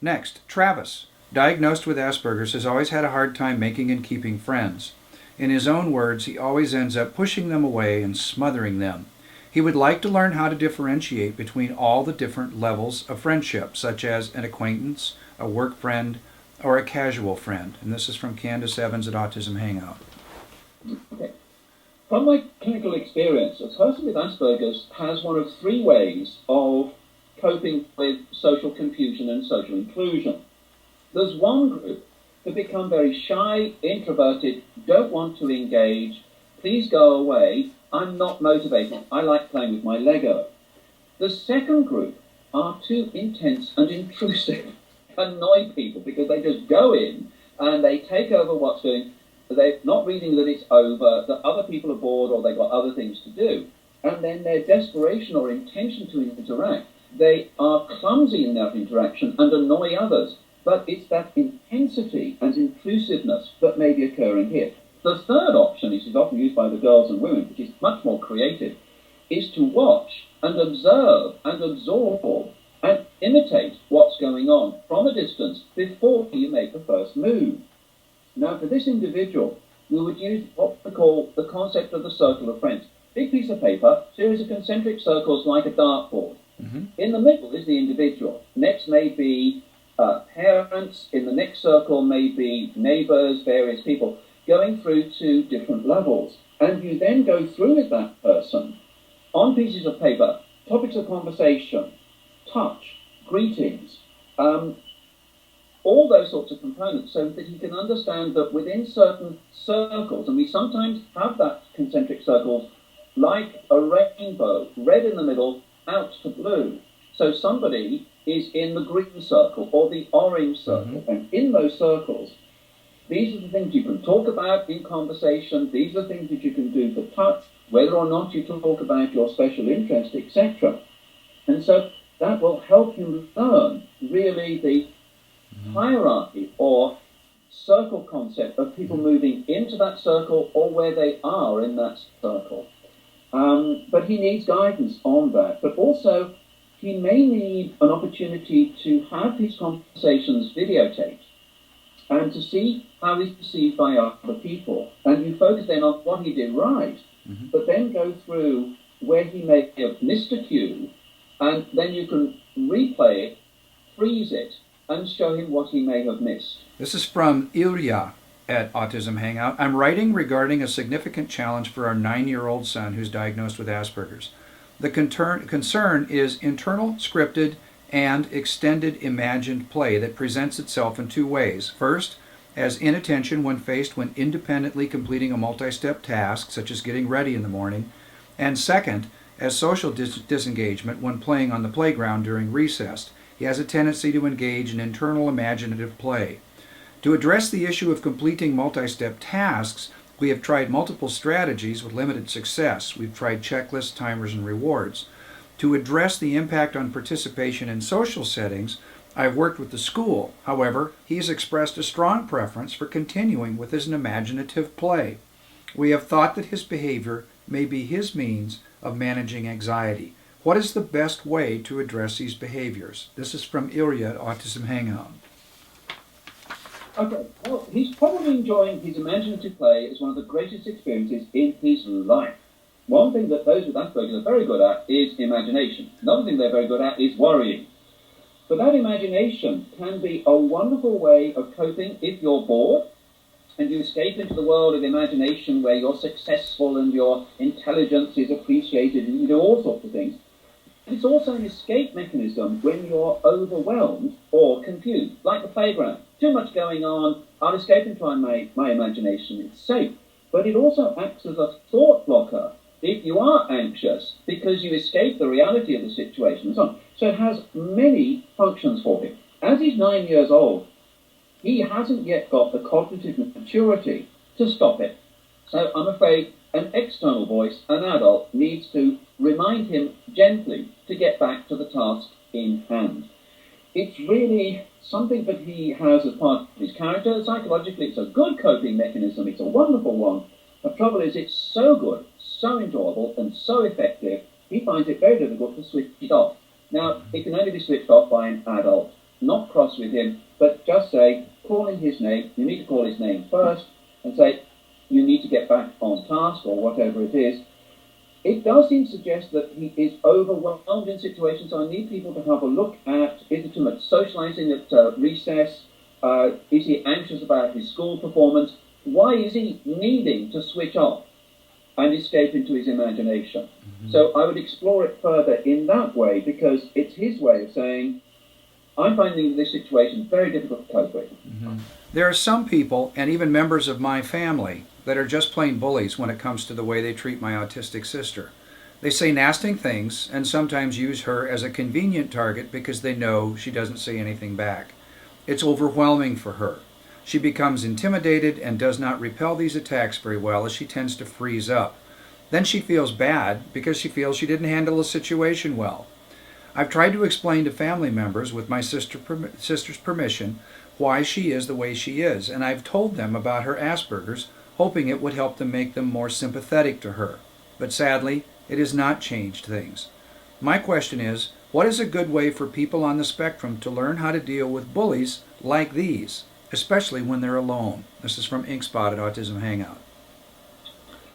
Next, Travis, diagnosed with Asperger's, has always had a hard time making and keeping friends. In his own words, he always ends up pushing them away and smothering them. He would like to learn how to differentiate between all the different levels of friendship, such as an acquaintance, a work friend, or a casual friend. And this is from Candace Evans at Autism Hangout. Okay. From my clinical experience, a person with Asperger's has one of three ways of coping with social confusion and social inclusion. There's one group that become very shy, introverted, don't want to engage, please go away, I'm not motivated, I like playing with my Lego. The second group are too intense and intrusive, annoy people because they just go in and they take over what's going. They're not reading that it's over, that other people are bored or they've got other things to do. And then their desperation or intention to interact, they are clumsy in that interaction and annoy others. But it's that intensity and intrusiveness that may be occurring here. The third option, which is often used by the girls and women, which is much more creative, is to watch and observe and absorb and imitate what's going on from a distance before you make the first move. Now, for this individual, we would use what we call the concept of the circle of friends. Big piece of paper, series of concentric circles like a dartboard. Mm-hmm. In the middle is the individual. Next may be parents. In the next circle may be neighbors, various people, going through to different levels. And you then go through with that person on pieces of paper, topics of conversation, touch, greetings, all those sorts of components, so that he can understand that within certain circles, and we sometimes have that concentric circles like a rainbow, red in the middle, out to blue. So somebody is in the green circle or the orange circle, mm-hmm. and in those circles, these are the things you can talk about in conversation, these are the things that you can do for touch, whether or not you talk about your special interest, etc. And so that will help him learn really the hierarchy or circle concept of people moving into that circle or where they are in that circle. But he needs guidance on that. But also, he may need an opportunity to have his conversations videotaped and to see how he's perceived by other people. And you focus then on what he did right, mm-hmm. but then go through where he may have missed a cue, and then you can replay it, freeze it, and show him what he may have missed. This is from Ilya at Autism Hangout. I'm writing regarding a significant challenge for our 9-year-old son who's diagnosed with Asperger's. The concern is internal, scripted, and extended imagined play that presents itself in two ways. First, as inattention when independently completing a multi-step task, such as getting ready in the morning. And second, as social disengagement when playing on the playground during recess. He has a tendency to engage in internal imaginative play. To address the issue of completing multi-step tasks, we have tried multiple strategies with limited success. We've tried checklists, timers, and rewards. To address the impact on participation in social settings, I've worked with the school. However, he's expressed a strong preference for continuing with his imaginative play. We have thought that his behavior may be his means of managing anxiety. What is the best way to address these behaviors? This is from Ilya at Autism Hangout. Okay, well, he's probably enjoying his imaginative play as one of the greatest experiences in his life. One thing that those with Asperger are very good at is imagination. Another thing they're very good at is worrying. But that imagination can be a wonderful way of coping if you're bored and you escape into the world of imagination where you're successful and your intelligence is appreciated and you do all sorts of things. It's also an escape mechanism when you're overwhelmed or confused, like the playground. Too much going on, I'll escape into my imagination, it's safe. But it also acts as a thought blocker if you are anxious because you escape the reality of the situation and so on. So it has many functions for him. As he's 9 years old, he hasn't yet got the cognitive maturity to stop it. So I'm afraid an external voice, an adult, needs to remind him gently to get back to the task in hand. It's really something that he has as part of his character. Psychologically, it's a good coping mechanism. It's a wonderful one. The trouble is it's so good, so enjoyable, and so effective, he finds it very difficult to switch it off. Now, it can only be switched off by an adult. not cross with him, but just say, call him his name. You need to call his name first and say, you need to get back on task or whatever it is. It does seem to suggest that he is overwhelmed in situations. So I need people to have a look at, is it too much socializing at recess? Is he anxious about his school performance? Why is he needing to switch off and escape into his imagination? Mm-hmm. So I would explore it further in that way, because it's his way of saying, I'm finding this situation very difficult to cope with. Mm-hmm. There are some people, and even members of my family, that are just plain bullies when it comes to the way they treat my autistic sister. They say nasty things and sometimes use her as a convenient target because they know she doesn't say anything back. It's overwhelming for her. She becomes intimidated and does not repel these attacks very well, as she tends to freeze up. Then she feels bad because she feels she didn't handle the situation well. I've tried to explain to family members, with my sister's permission, why she is the way she is, and I've told them about her Asperger's, hoping it would help them make them more sympathetic to her. But sadly, it has not changed things. My question is, what is a good way for people on the spectrum to learn how to deal with bullies like these, especially when they're alone? This is from Inkspot at Autism Hangout.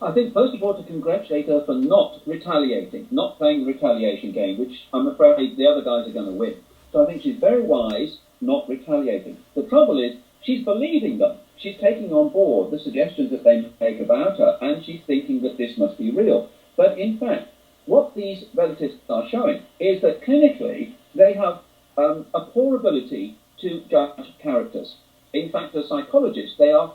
I think, first of all, to congratulate her for not retaliating, not playing the retaliation game, which I'm afraid the other guys are going to win. So I think she's very wise not retaliating. The trouble is, she's believing them. She's taking on board the suggestions that they make about her, and she's thinking that this must be real. But in fact, what these relatives are showing is that clinically they have a poor ability to judge characters. In fact, as psychologists, they are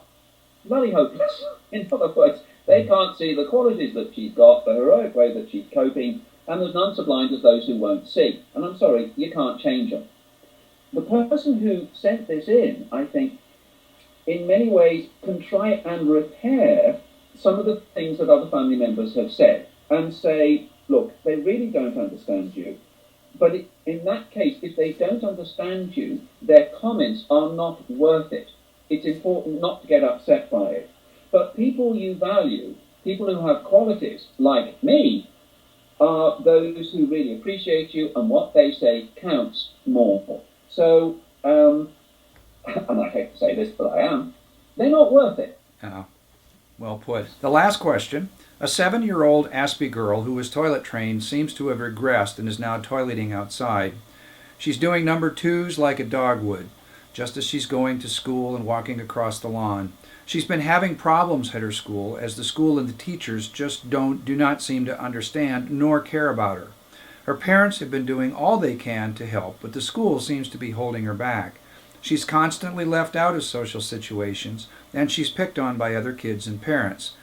bloody hopeless. In other words, they can't see the qualities that she's got, the heroic way that she's coping, and there's none so blind as those who won't see. And I'm sorry, you can't change them. The person who sent this in, I think, in many ways can try and repair some of the things that other family members have said and say, look, they really don't understand you. But in that case, if they don't understand you, their comments are not worth it. It's important not to get upset by it. But people you value, people who have qualities like me, are those who really appreciate you, and what they say counts more. So, and I hate to say this, but I am, they're not worth it. Oh, well put. The last question. A 7-year-old Aspie girl who was toilet trained seems to have regressed and is now toileting outside. She's doing number 2s like a dog would, just as she's going to school and walking across the lawn. She's been having problems at her school, as the school and the teachers just do not seem to understand nor care about her. Her parents have been doing all they can to help, but the school seems to be holding her back. She's constantly left out of social situations, and she's picked on by other kids and parents,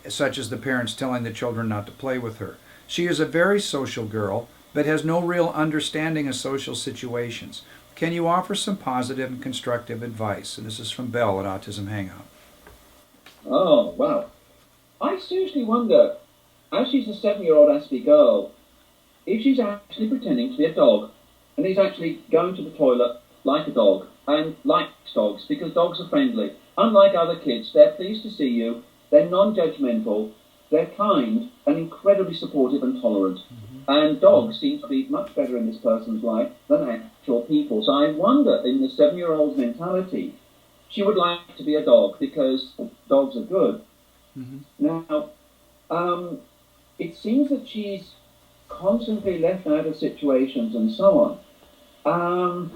such as the parents telling the children not to play with her. She is a very social girl, but has no real understanding of social situations. Can you offer some positive and constructive advice? And this is from Belle at Autism Hangout. Oh, wow. I seriously wonder, as she's a 7-year-old Aspie girl, if she's actually pretending to be a dog, and is actually going to the toilet like a dog, and likes dogs, because dogs are friendly. Unlike other kids, they're pleased to see you, they're non-judgmental, they're kind, and incredibly supportive and tolerant. Mm-hmm. And dogs seem to be much better in this person's life than actual people. So I wonder, in the 7-year-old's mentality, she would like to be a dog because dogs are good. Mm-hmm. Now, it seems that she's constantly left out of situations and so on.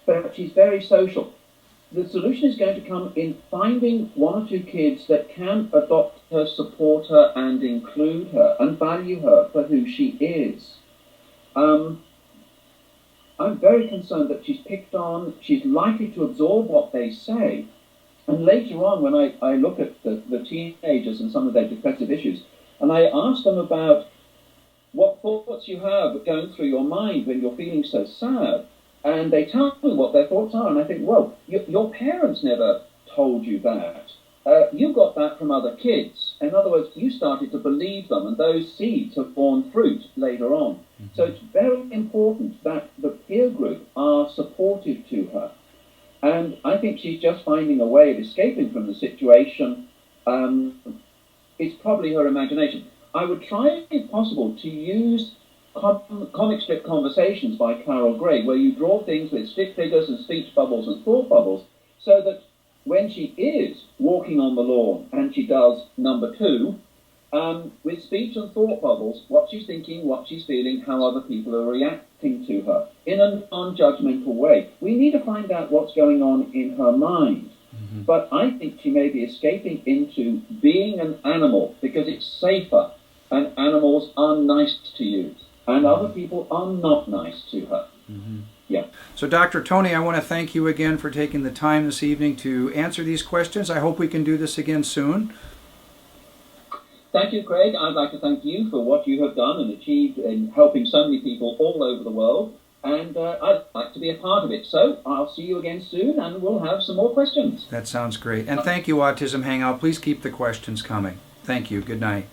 But she's very social. The solution is going to come in finding 1 or 2 kids that can adopt her, support her, and include her, and value her for who she is. I'm very concerned that she's picked on, she's likely to absorb what they say, and later on when I look at the teenagers and some of their depressive issues, and I ask them about what thoughts you have going through your mind when you're feeling so sad, and they tell me what their thoughts are, and I think, well, your parents never told you that. You got that from other kids. In other words, you started to believe them, and those seeds have borne fruit later on. Mm-hmm. So it's very important that the peer group are supportive to her. And I think she's just finding a way of escaping from the situation. It's probably her imagination. I would try, if possible, to use comic strip conversations by Carol Gray, where you draw things with stick figures and speech bubbles and thought bubbles, so that when she is walking on the lawn and she does number two, with speech and thought bubbles, what she's thinking, what she's feeling, how other people are reacting to her in a non-judgmental way. We need to find out what's going on in her mind. Mm-hmm. But I think she may be escaping into being an animal because it's safer, and animals are nice to use, and other people are not nice to her. Mm-hmm. Yeah. So, Dr. Tony, I want to thank you again for taking the time this evening to answer these questions. I hope we can do this again soon. Thank you, Craig. I'd like to thank you for what you have done and achieved in helping so many people all over the world, and I'd like to be a part of it. So I'll see you again soon, and we'll have some more questions. That sounds great. And thank you, Autism Hangout. Please keep the questions coming. Thank you. Good night.